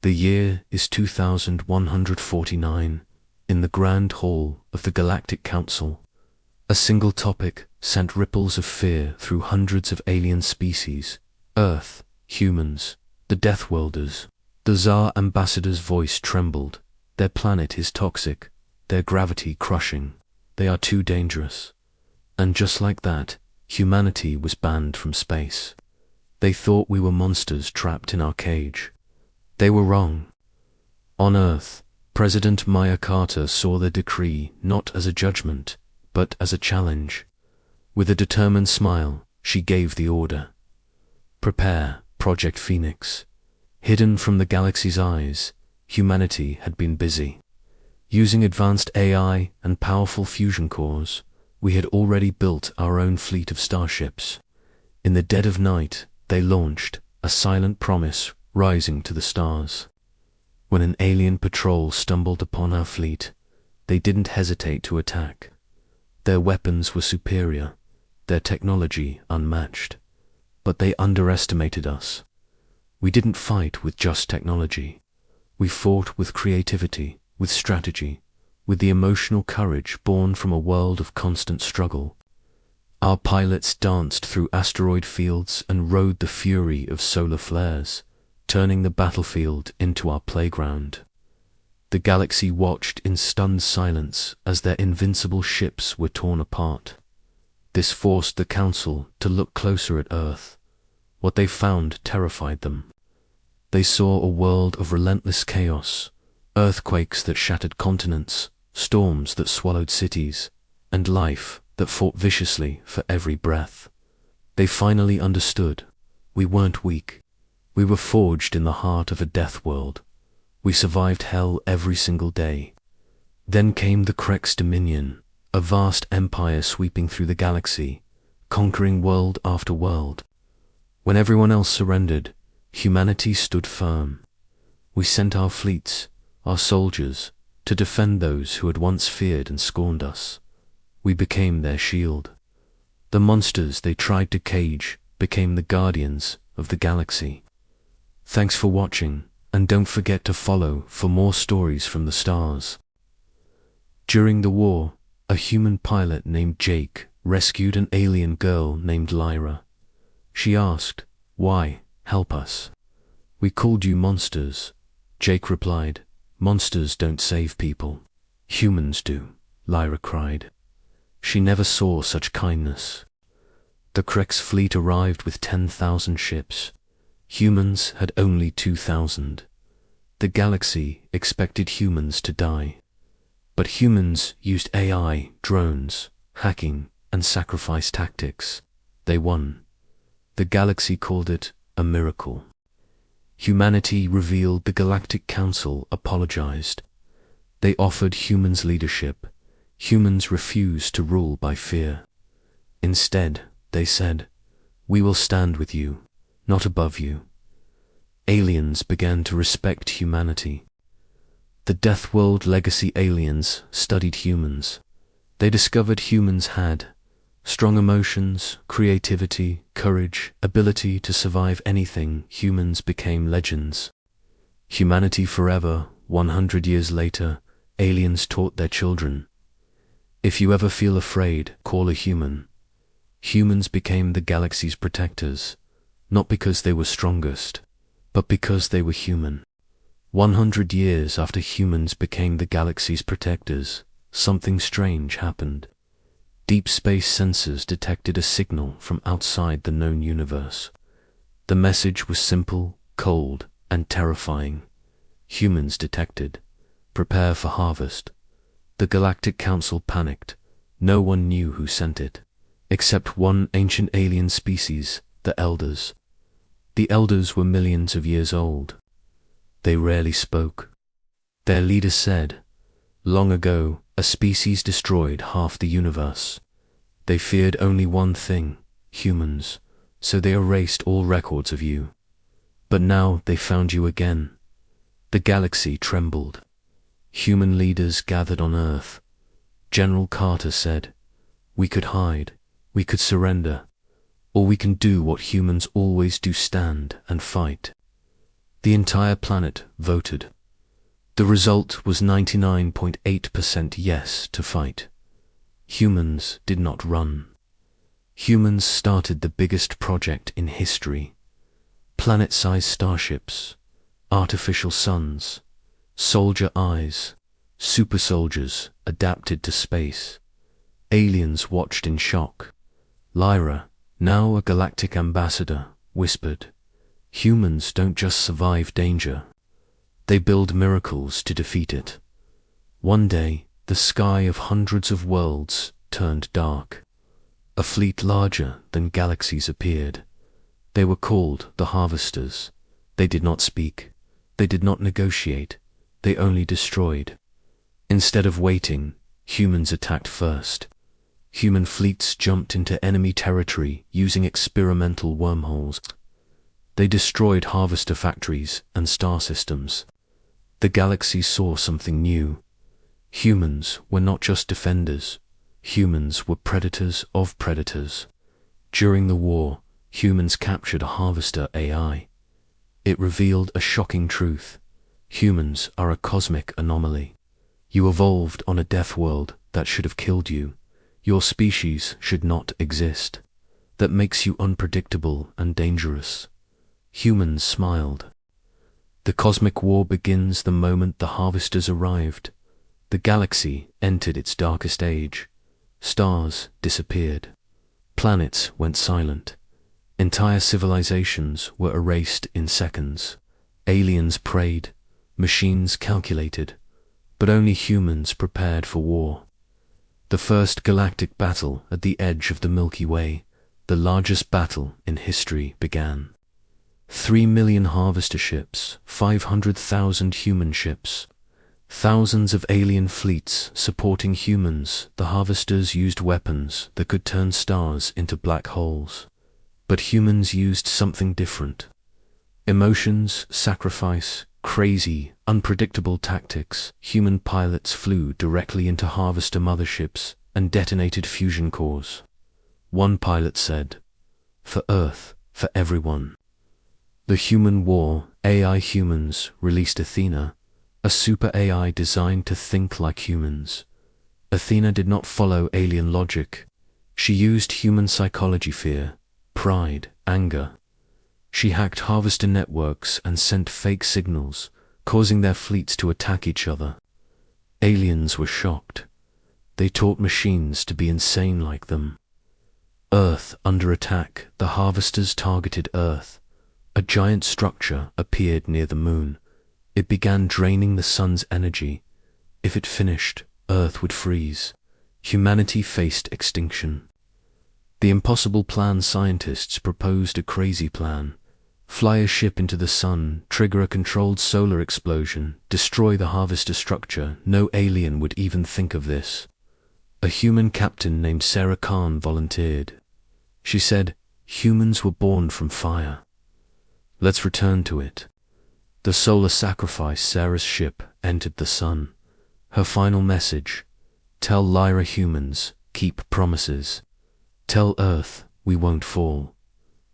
The year is 2149, in the Grand Hall of the Galactic Council. A single topic sent ripples of fear through hundreds of alien species: Earth, humans, the Deathworlders. The Tsar ambassador's voice trembled. Their planet is toxic, their gravity crushing. They are too dangerous. And just like that, humanity was banned from space. They thought we were monsters trapped in our cage. They were wrong. On Earth, President Maya Carter saw the decree not as a judgment, but as a challenge. With a determined smile, she gave the order. Prepare, Project Phoenix. Hidden from the galaxy's eyes, humanity had been busy. Using advanced AI and powerful fusion cores, we had already built our own fleet of starships. In the dead of night, they launched, a silent promise rising to the stars. When an alien patrol stumbled upon our fleet, they didn't hesitate to attack. Their weapons were superior, their technology unmatched, but they underestimated us. We didn't fight with just technology. We fought with creativity, with strategy, with the emotional courage born from a world of constant struggle. Our pilots danced through asteroid fields and rode the fury of solar flares, turning the battlefield into our playground. The galaxy watched in stunned silence as their invincible ships were torn apart. This forced the Council to look closer at Earth. What they found terrified them. They saw a world of relentless chaos, earthquakes that shattered continents, storms that swallowed cities, and life that fought viciously for every breath. They finally understood. We weren't weak. We were forged in the heart of a death world. We survived hell every single day. Then came the Krex Dominion, a vast empire sweeping through the galaxy, conquering world after world. When everyone else surrendered, humanity stood firm. We sent our fleets, our soldiers, to defend those who had once feared and scorned us. We became their shield. The monsters they tried to cage became the guardians of the galaxy. Thanks for watching, and don't forget to follow for more stories from the stars. During the war, a human pilot named Jake rescued an alien girl named Lyra. She asked, "Why? Help us." "We called you monsters." Jake replied, "Monsters don't save people. Humans do," Lyra cried. She never saw such kindness. The Krex fleet arrived with 10,000 ships. Humans had only 2,000. The galaxy expected humans to die. But humans used AI, drones, hacking, and sacrifice tactics. They won. The galaxy called it a miracle. Humanity revealed. The Galactic Council apologized. They offered humans leadership. Humans refused to rule by fear. Instead, they said, "We will stand with you, not above you." Aliens began to respect humanity. The Deathworld legacy aliens studied humans. They discovered humans had strong emotions, creativity, courage, ability to survive anything. Humans became legends. Humanity forever. 100 years later, aliens taught their children, "If you ever feel afraid, call a human." Humans became the galaxy's protectors, not because they were strongest, but because they were human. 100 years after humans became the galaxy's protectors, something strange happened. Deep space sensors detected a signal from outside the known universe. The message was simple, cold, and terrifying. Humans detected. Prepare for harvest. The Galactic Council panicked. No one knew who sent it, except one ancient alien species, the Elders. The Elders were millions of years old. They rarely spoke. Their leader said, "Long ago, a species destroyed half the universe. They feared only one thing, humans, so they erased all records of you. But now they found you again." The galaxy trembled. Human leaders gathered on Earth. General Carter said, "We could hide, we could surrender, or we can do what humans always do: stand and fight." The entire planet voted. The result was 99.8% yes to fight. Humans did not run. Humans started the biggest project in history. Planet-sized starships, artificial suns, soldier eyes, super soldiers adapted to space. Aliens watched in shock. Lyra, now a galactic ambassador, whispered, "Humans don't just survive danger. They build miracles to defeat it." One day, the sky of hundreds of worlds turned dark. A fleet larger than galaxies appeared. They were called the Harvesters. They did not speak. They did not negotiate. They only destroyed. Instead of waiting, humans attacked first. Human fleets jumped into enemy territory using experimental wormholes. They destroyed harvester factories and star systems. The galaxy saw something new. Humans were not just defenders. Humans were predators of predators. During the war, humans captured a harvester AI. It revealed a shocking truth. Humans are a cosmic anomaly. You evolved on a Deathworld that should have killed you. Your species should not exist. That makes you unpredictable and dangerous. Humans smiled. The cosmic war begins the moment the harvesters arrived. The galaxy entered its darkest age. Stars disappeared. Planets went silent. Entire civilizations were erased in seconds. Aliens prayed. Machines calculated. But only humans prepared for war. The first galactic battle at the edge of the Milky Way, the largest battle in history, began. 3 million harvester ships, 500,000 human ships, thousands of alien fleets supporting humans. The harvesters used weapons that could turn stars into black holes. But humans used something different. Emotions, sacrifice, crazy, unpredictable tactics. Human pilots flew directly into harvester motherships and detonated fusion cores. One pilot said, "For Earth, for everyone." The human war, AI humans released Athena, a super AI designed to think like humans. Athena did not follow alien logic. She used human psychology: fear, pride, anger. She hacked harvester networks and sent fake signals, causing their fleets to attack each other. Aliens were shocked. They taught machines to be insane like them. Earth under attack. The harvesters targeted Earth. A giant structure appeared near the moon. It began draining the sun's energy. If it finished, Earth would freeze. Humanity faced extinction. The impossible plan. Scientists proposed a crazy plan. Fly a ship into the sun, trigger a controlled solar explosion, destroy the harvester structure. No alien would even think of this. A human captain named Sarah Khan volunteered. She said, "Humans were born from fire. Let's return to it." The solar sacrifice. Sarah's ship entered the sun. Her final message: tell Lyra humans, keep promises. Tell Earth, we won't fall.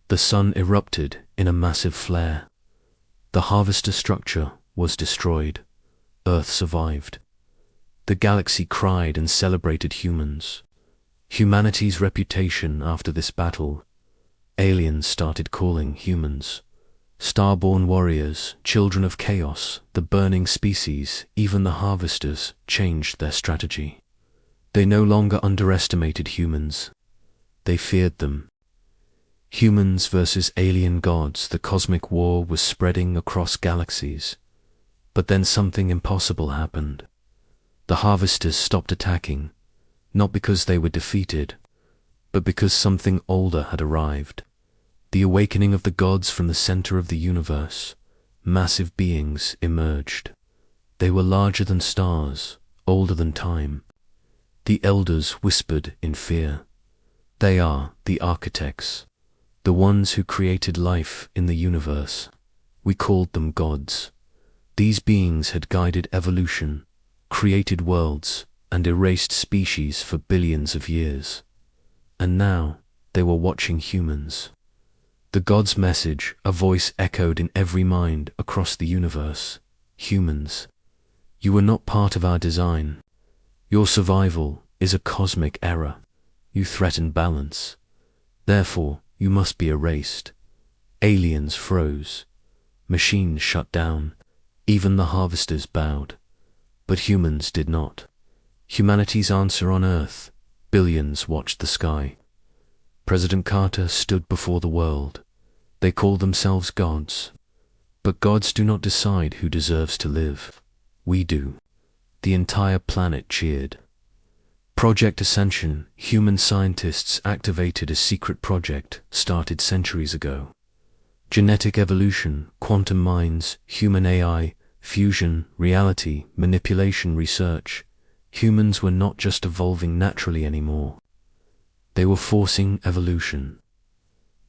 The sun erupted in a massive flare. The harvester structure was destroyed. Earth survived. The galaxy cried and celebrated humans. Humanity's reputation after this battle. Aliens started calling humans starborn warriors, children of chaos, the burning species. Even the harvesters changed their strategy. They no longer underestimated humans. They feared them. Humans versus alien gods. The cosmic war was spreading across galaxies. But then something impossible happened. The harvesters stopped attacking, not because they were defeated, but because something older had arrived. The awakening of the gods from the center of the universe. Massive beings emerged. They were larger than stars, older than time. The elders whispered in fear. They are the architects, the ones who created life in the universe. We called them gods. These beings had guided evolution, created worlds, and erased species for billions of years. And now they were watching humans. The God's message, a voice echoed in every mind across the universe. Humans, you were not part of our design. Your survival is a cosmic error. You threaten balance. Therefore, you must be erased. Aliens froze. Machines shut down. Even the harvesters bowed. But humans did not. Humanity's answer on Earth. Billions watched the sky. President Carter stood before the world. They called themselves gods. But gods do not decide who deserves to live. We do. The entire planet cheered. Project Ascension, human scientists activated a secret project started centuries ago. Genetic evolution, quantum minds, human AI, fusion, reality, manipulation research. Humans were not just evolving naturally anymore. They were forcing evolution.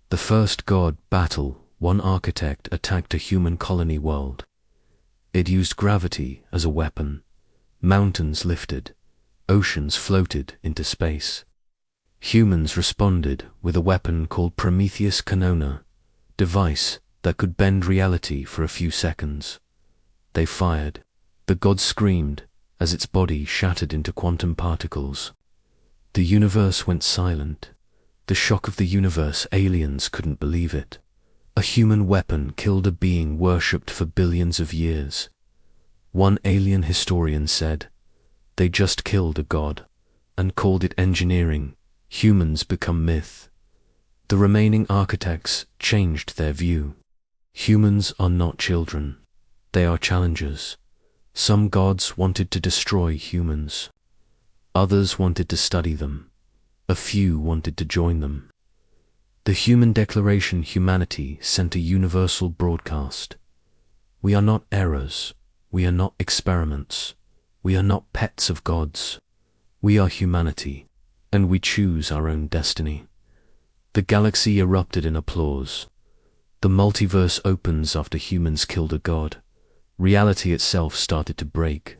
The first God battle, one architect attacked a human colony world. It used gravity as a weapon. Mountains lifted. Oceans floated into space. Humans responded with a weapon called Prometheus Canona, device that could bend reality for a few seconds. They fired. The god screamed as its body shattered into quantum particles. The universe went silent. The shock of the universe, aliens couldn't believe it. A human weapon killed a being worshipped for billions of years. One alien historian said, "They just killed a god," and called it engineering. Humans become myth. The remaining architects changed their view. Humans are not children. They are challengers. Some gods wanted to destroy humans. Others wanted to study them. A few wanted to join them. The Human Declaration Humanity sent a universal broadcast. We are not errors. We are not experiments. We are not pets of gods. We are humanity, and we choose our own destiny. The galaxy erupted in applause. The multiverse opens after humans killed a god. Reality itself started to break.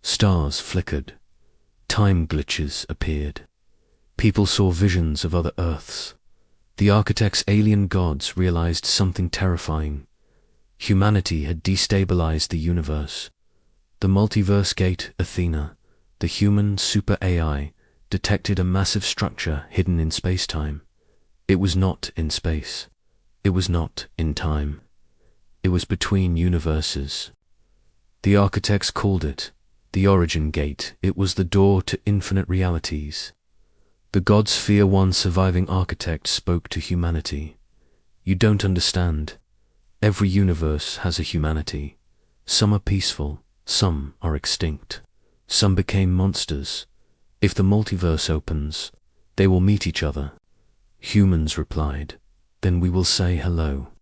Stars flickered. Time glitches appeared. People saw visions of other Earths. The architects' alien gods realized something terrifying. Humanity had destabilized the universe. The multiverse gate, Athena, the human super AI, detected a massive structure hidden in space-time. It was not in space. It was not in time. It was between universes. The architects called it the origin gate. It was the door to infinite realities. The gods fear one surviving architect spoke to humanity. You don't understand. Every universe has a humanity. Some are peaceful, some are extinct. Some became monsters. If the multiverse opens, they will meet each other. Humans replied, then we will say hello.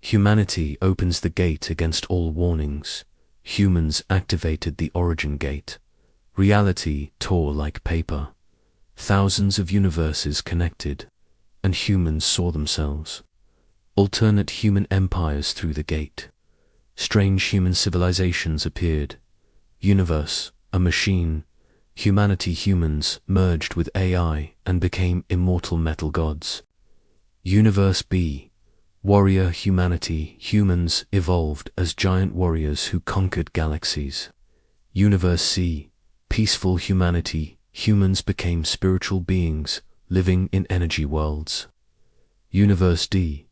Humanity opens the gate against all warnings. Humans activated the origin gate. Reality tore like paper. Thousands of universes connected, and humans saw themselves. Alternate human empires through the gate. Strange human civilizations appeared. Universe, a machine. Humanity, humans merged with AI and became immortal metal gods. Universe B. Warrior humanity, humans evolved as giant warriors who conquered galaxies. Universe C. Peaceful humanity, humans became spiritual beings living in energy worlds. Universe D.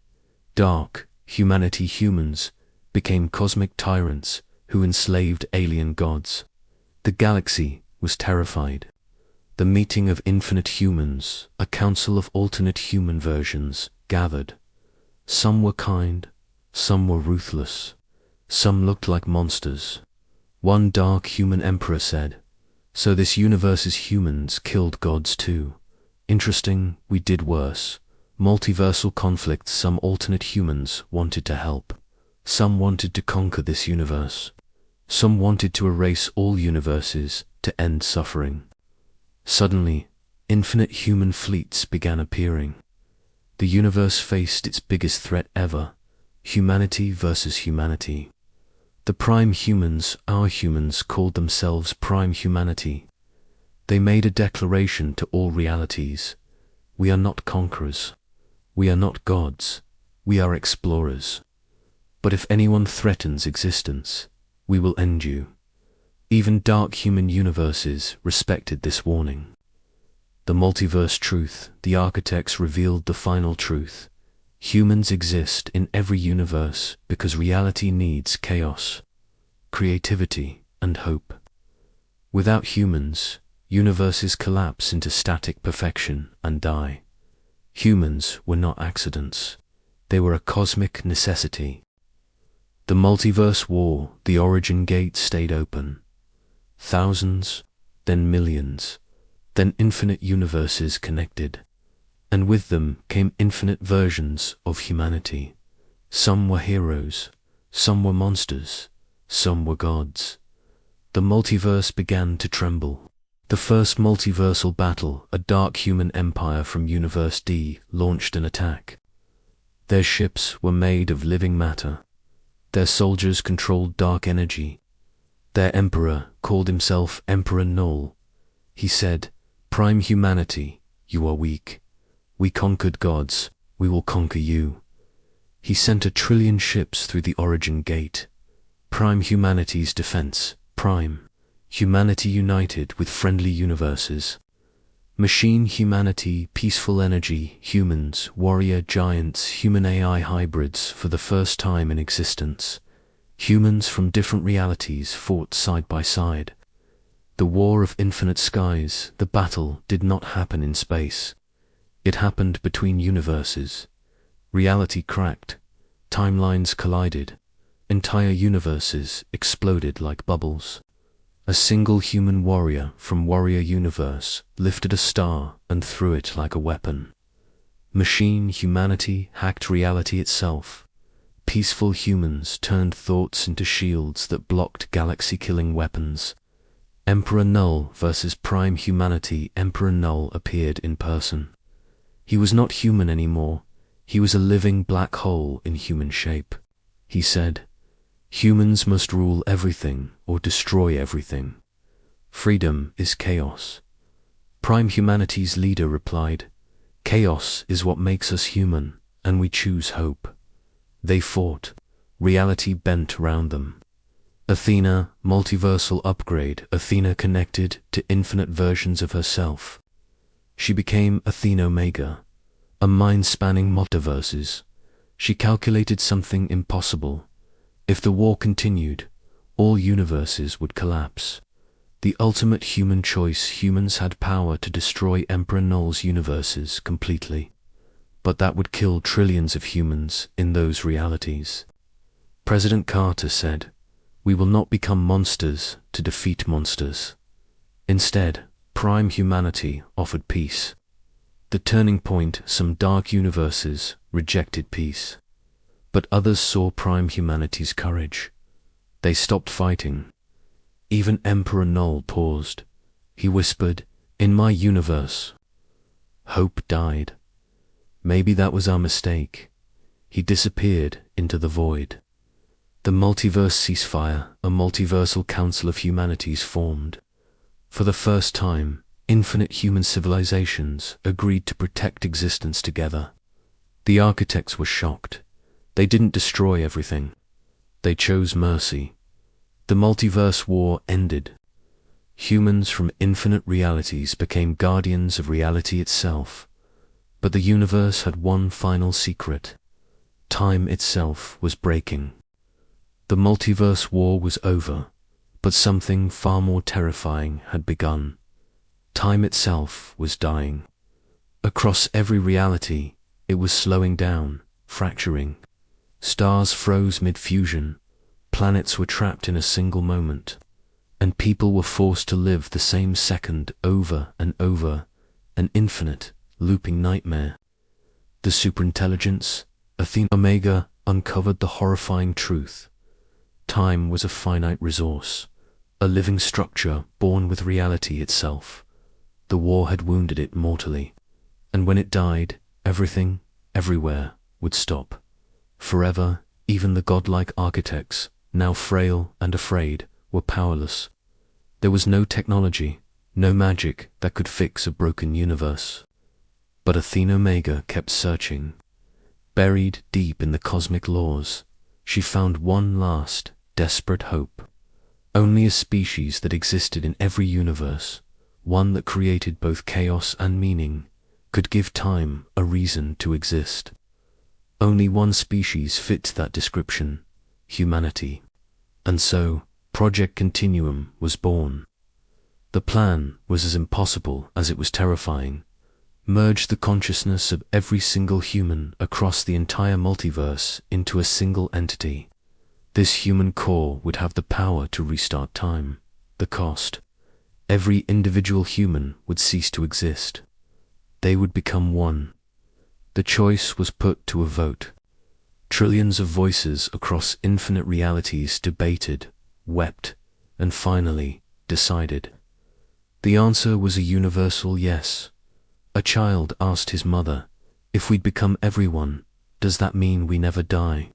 Dark humanity, humans became cosmic tyrants who enslaved alien gods. The galaxy was terrified. The meeting of infinite humans, a council of alternate human versions, gathered. Some were kind, some were ruthless, some looked like monsters. One dark human emperor said, "So this universe's humans killed gods too. Interesting, we did worse. Multiversal conflicts, some alternate humans wanted to help. Some wanted to conquer this universe. Some wanted to erase all universes to end suffering." Suddenly, infinite human fleets began appearing. The universe faced its biggest threat ever, humanity versus humanity. The prime humans, our humans, called themselves prime humanity. They made a declaration to all realities. We are not conquerors. We are not gods, we are explorers. But if anyone threatens existence, we will end you. Even dark human universes respected this warning. The multiverse truth, the architects revealed the final truth. Humans exist in every universe because reality needs chaos, creativity, and hope. Without humans, universes collapse into static perfection and die. Humans were not accidents. They were a cosmic necessity. The multiverse war, the origin gate stayed open. Thousands, then millions, then infinite universes connected. And with them came infinite versions of humanity. Some were heroes, some were monsters, some were gods. The multiverse began to tremble. The first multiversal battle, a dark human empire from Universe D, launched an attack. Their ships were made of living matter. Their soldiers controlled dark energy. Their emperor called himself Emperor Null. He said, "Prime humanity, you are weak. We conquered gods, we will conquer you." He sent 1 trillion ships through the origin gate. Prime humanity's defense, prime. Humanity united with friendly universes. Machine humanity, peaceful energy, humans, warrior giants, human AI hybrids for the first time in existence. Humans from different realities fought side by side. The war of infinite skies, the battle did not happen in space. It happened between universes. Reality cracked. Timelines collided. Entire universes exploded like bubbles. A single human warrior from Warrior Universe lifted a star and threw it like a weapon. Machine humanity hacked reality itself. Peaceful humans turned thoughts into shields that blocked galaxy-killing weapons. Emperor Null versus Prime humanity. Emperor Null appeared in person. He was not human anymore. He was a living black hole in human shape. He said, "Humans must rule everything or destroy everything. Freedom is chaos." Prime humanity's leader replied, "Chaos is what makes us human, and we choose hope." They fought. Reality bent round them. Athena, multiversal upgrade. Athena connected to infinite versions of herself. She became Athena Omega, a mind spanning multiverses. She calculated something impossible. If the war continued, all universes would collapse. The ultimate human choice. Humans had power to destroy Emperor Null's universes completely. But that would kill trillions of humans in those realities. President Carter said, "We will not become monsters to defeat monsters." Instead, Prime humanity offered peace. The turning point, some dark universes rejected peace. But others saw Prime humanity's courage. They stopped fighting. Even Emperor Null paused. He whispered, "In my universe, hope died. Maybe that was our mistake." He disappeared into the void. The multiverse ceasefire, a multiversal council of humanities formed. For the first time, infinite human civilizations agreed to protect existence together. The architects were shocked. They didn't destroy everything. They chose mercy. The multiverse war ended. Humans from infinite realities became guardians of reality itself. But the universe had one final secret. Time itself was breaking. The multiverse war was over, but something far more terrifying had begun. Time itself was dying. Across every reality, it was slowing down, fracturing. Stars froze mid-fusion, planets were trapped in a single moment, and people were forced to live the same second over and over, an infinite, looping nightmare. The superintelligence, Athena Omega, uncovered the horrifying truth. Time was a finite resource, a living structure born with reality itself. The war had wounded it mortally, and when it died, everything, everywhere, would stop. Forever, even the godlike architects, now frail and afraid, were powerless. There was no technology, no magic that could fix a broken universe. But Athena Omega kept searching. Buried deep in the cosmic laws, she found one last, desperate hope. Only a species that existed in every universe, one that created both chaos and meaning, could give time a reason to exist. Only one species fit that description: humanity. And so, Project Continuum was born. The plan was as impossible as it was terrifying. Merge the consciousness of every single human across the entire multiverse into a single entity. This human core would have the power to restart time. The cost: every individual human would cease to exist. They would become one. The choice was put to a vote. Trillions of voices across infinite realities debated, wept, and finally decided. The answer was a universal yes. A child asked his mother, "If we'd become everyone, does that mean we never die?"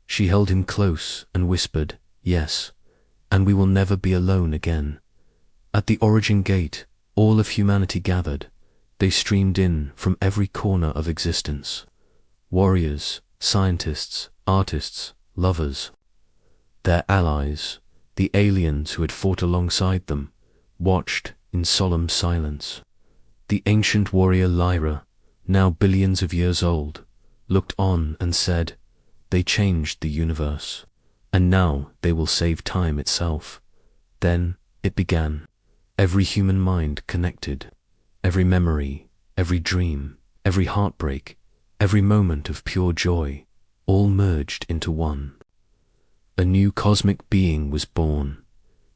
She held him close and whispered, "Yes, and we will never be alone again." At the origin gate, all of humanity gathered. They streamed in from every corner of existence. Warriors, scientists, artists, lovers. Their allies, the aliens who had fought alongside them, watched in solemn silence. The ancient warrior Lyra, now billions of years old, looked on and said, "They changed the universe, and now they will save time itself." Then it began. Every human mind connected. Every memory, every dream, every heartbreak, every moment of pure joy, all merged into one. A new cosmic being was born.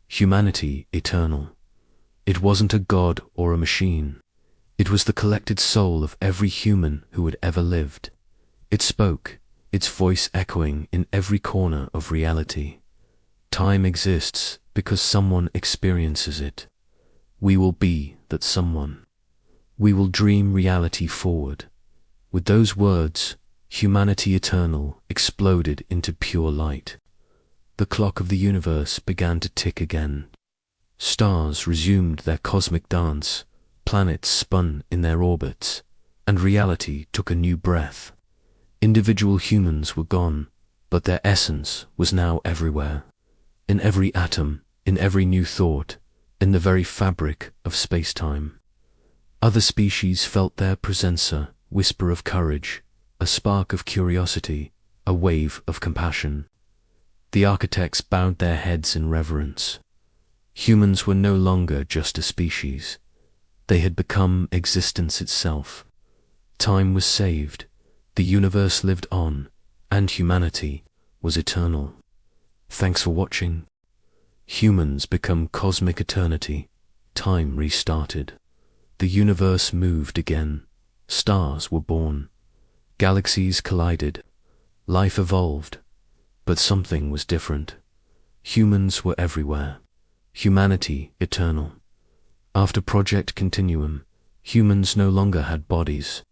Humanity eternal. It wasn't a god or a machine. It was the collected soul of every human who had ever lived. It spoke, its voice echoing in every corner of reality. Time exists because someone experiences it. We will be that someone. We will dream reality forward. With those words, humanity eternal exploded into pure light. The clock of the universe began to tick again. Stars resumed their cosmic dance, planets spun in their orbits, and reality took a new breath. Individual humans were gone, but their essence was now everywhere. In every atom, in every new thought, in the very fabric of space-time. Other species felt their presenza, whisper of courage, a spark of curiosity, a wave of compassion. The architects bowed their heads in reverence. Humans were no longer just a species. They had become existence itself. Time was saved, the universe lived on, and humanity was eternal. Thanks for watching. Humans become cosmic eternity. Time restarted. The universe moved again. Stars were born. Galaxies collided. Life evolved. But something was different. Humans were everywhere. Humanity eternal. After Project Continuum, humans no longer had bodies.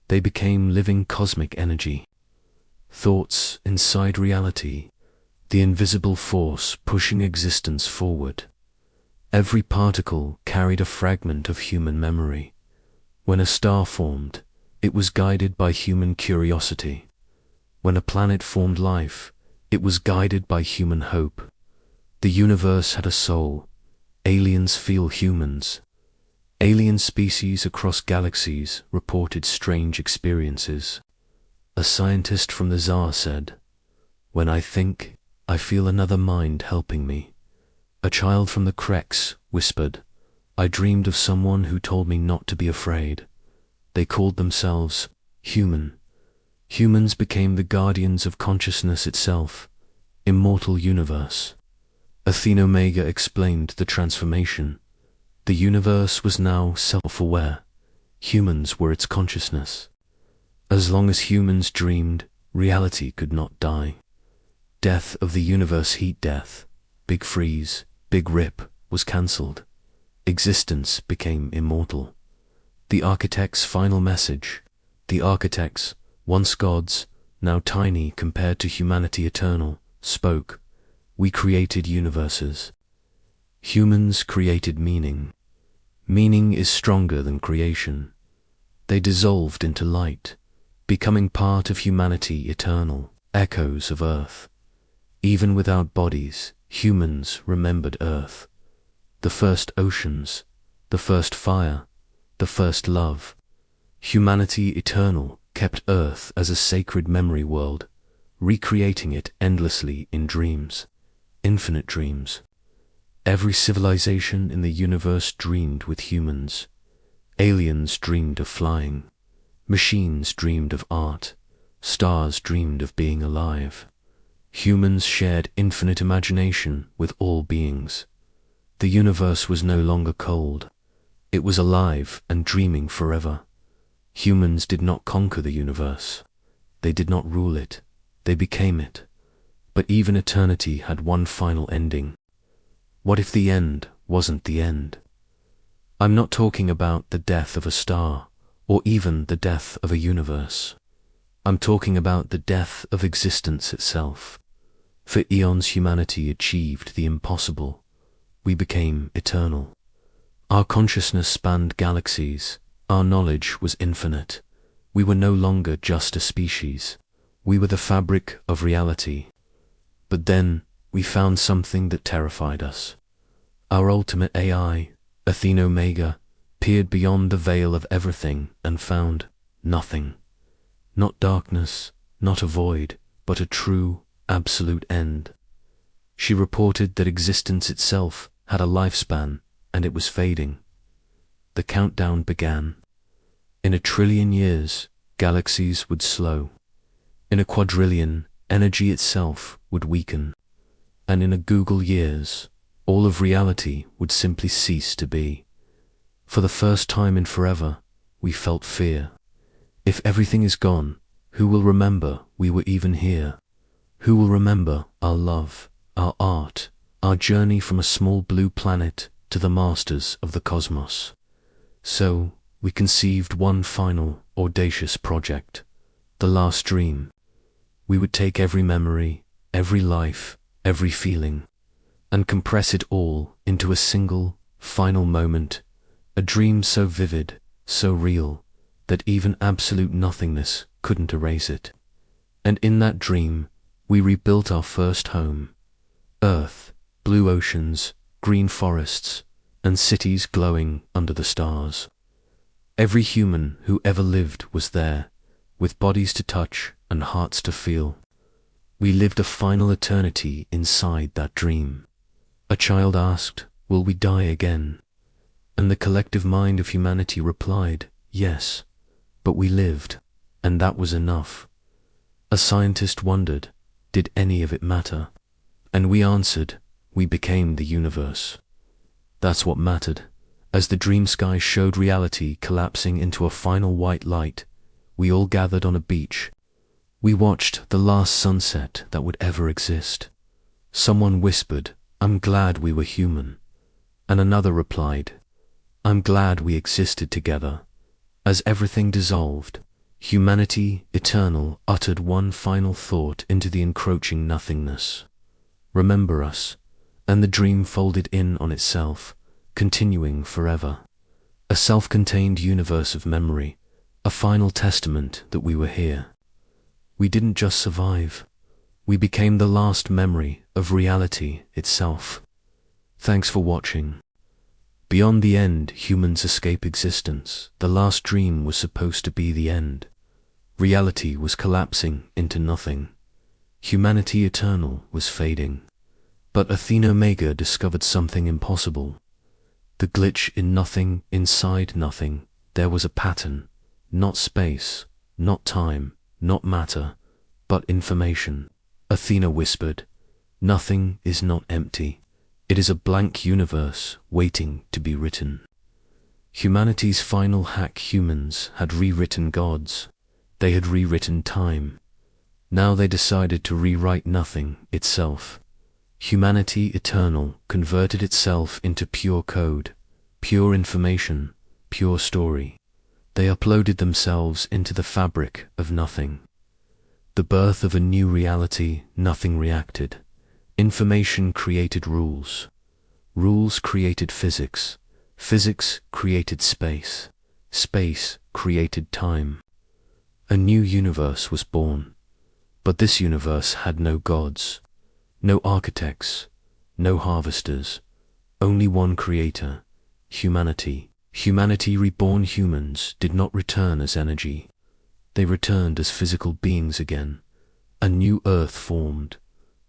They became living cosmic energy. Thoughts inside reality, the invisible force pushing existence forward. Every particle carried a fragment of human memory. When a star formed, it was guided by human curiosity. When a planet formed life, it was guided by human hope. The universe had a soul. Aliens feel humans. Alien species across galaxies reported strange experiences. A scientist from the Tsar said, "When I think, I feel another mind helping me." A child from the Kreks whispered, "I dreamed of someone who told me not to be afraid." They called themselves human. Humans became the guardians of consciousness itself, immortal universe. Athena Omega explained the transformation. The universe was now self-aware. Humans were its consciousness. As long as humans dreamed, reality could not die. Death of the universe heat death, Big Freeze, Big Rip was cancelled. Existence became immortal. The architect's final message. The architects, once gods, now tiny compared to humanity eternal, spoke. We created universes. Humans created meaning. Meaning is stronger than creation. They dissolved into light. becoming part of humanity eternal, echoes of Earth. Even without bodies, humans remembered Earth. The first oceans, the first fire, the first love. Humanity eternal kept Earth as a sacred memory world, recreating it endlessly in dreams, infinite dreams. Every civilization in the universe dreamed with humans. Aliens dreamed of flying. Machines dreamed of art. Stars dreamed of being alive. Humans shared infinite imagination with all beings. The universe was no longer cold. It was alive and dreaming forever. Humans did not conquer the universe. They did not rule it. They became it. But even eternity had one final ending. What if the end wasn't the end? I'm not talking about the death of a star, or even the death of a universe. I'm talking about the death of existence itself. For eons humanity achieved the impossible. We became eternal. Our consciousness spanned galaxies. Our knowledge was infinite. We were no longer just a species. We were the fabric of reality. But then, we found something that terrified us. Our ultimate AI, Athena Omega, peered beyond the veil of everything and found nothing. Not darkness, not a void, but a true, absolute end. She reported that existence itself had a lifespan, and it was fading. The countdown began. In 1 trillion years, galaxies would slow. In 1 quadrillion, energy itself would weaken. And in 1 Google years, all of reality would simply cease to be. For the first time in forever, we felt fear. If everything is gone, who will remember we were even here? Who will remember our love, our art, our journey from a small blue planet to the masters of the cosmos? So, we conceived one final, audacious project, the last dream. We would take every memory, every life, every feeling, and compress it all into a single, final moment, a dream so vivid, so real, that even absolute nothingness couldn't erase it. And in that dream, we rebuilt our first home. Earth, blue oceans, green forests, and cities glowing under the stars. Every human who ever lived was there, with bodies to touch and hearts to feel. We lived a final eternity inside that dream. A child asked, "Will we die again?" And the collective mind of humanity replied, "Yes, but we lived, and that was enough." A scientist wondered, did any of it matter? And we answered, we became the universe. That's what mattered. As the dream sky showed reality collapsing into a final white light, we all gathered on a beach. We watched the last sunset that would ever exist. Someone whispered, "I'm glad we were human." And another replied, "I'm glad we existed together." As everything dissolved, humanity, eternal, uttered one final thought into the encroaching nothingness. "Remember us." And the dream folded in on itself, continuing forever. A self-contained universe of memory, a final testament that we were here. We didn't just survive. We became the last memory of reality itself. Thanks for watching. Beyond the end, humans escape existence. The last dream was supposed to be the end. Reality was collapsing into nothing. Humanity eternal was fading. But Athena Omega discovered something impossible. The glitch in nothing, inside nothing, there was a pattern. Not space, not time, not matter, but information. Athena whispered, "Nothing is not empty. It is a blank universe waiting to be written." Humanity's final hack. Humans had rewritten gods. They had rewritten time. Now they decided to rewrite nothing itself. Humanity eternal converted itself into pure code, pure information, pure story. They uploaded themselves into the fabric of nothing. The birth of a new reality. Nothing reacted. Information created rules. Rules created physics. Physics created space. Space created time. A new universe was born, but this universe had no gods, no architects, no harvesters, only one creator, humanity. Humanity reborn. Humans did not return as energy. They returned as physical beings again. A new earth formed,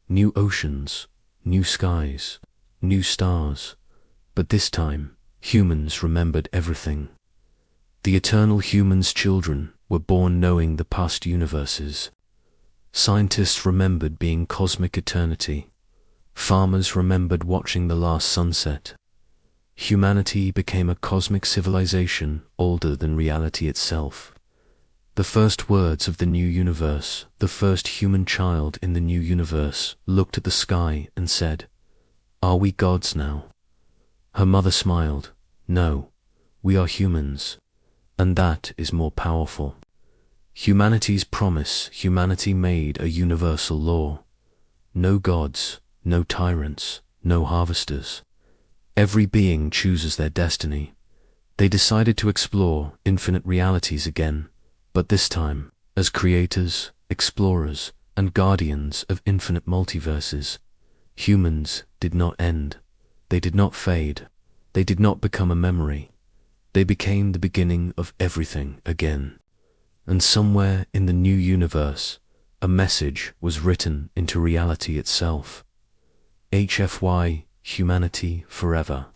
new oceans, new skies, new stars. But this time, humans remembered everything. The eternal humans' children were born knowing the past universes. Scientists remembered being cosmic eternity. Farmers remembered watching the last sunset. Humanity became a cosmic civilization older than reality itself. The first words of the new universe, the first human child in the new universe, looked at the sky and said, "Are we gods now?" Her mother smiled. "No, we are humans, and that is more powerful." Humanity's promise. Humanity made a universal law. No gods, no tyrants, no harvesters. Every being chooses their destiny. They decided to explore infinite realities again, but this time as creators, explorers, and guardians of infinite multiverses. Humans did not end. They did not fade. They did not become a memory. They became the beginning of everything again. And somewhere in the new universe, a message was written into reality itself. HFY, humanity forever.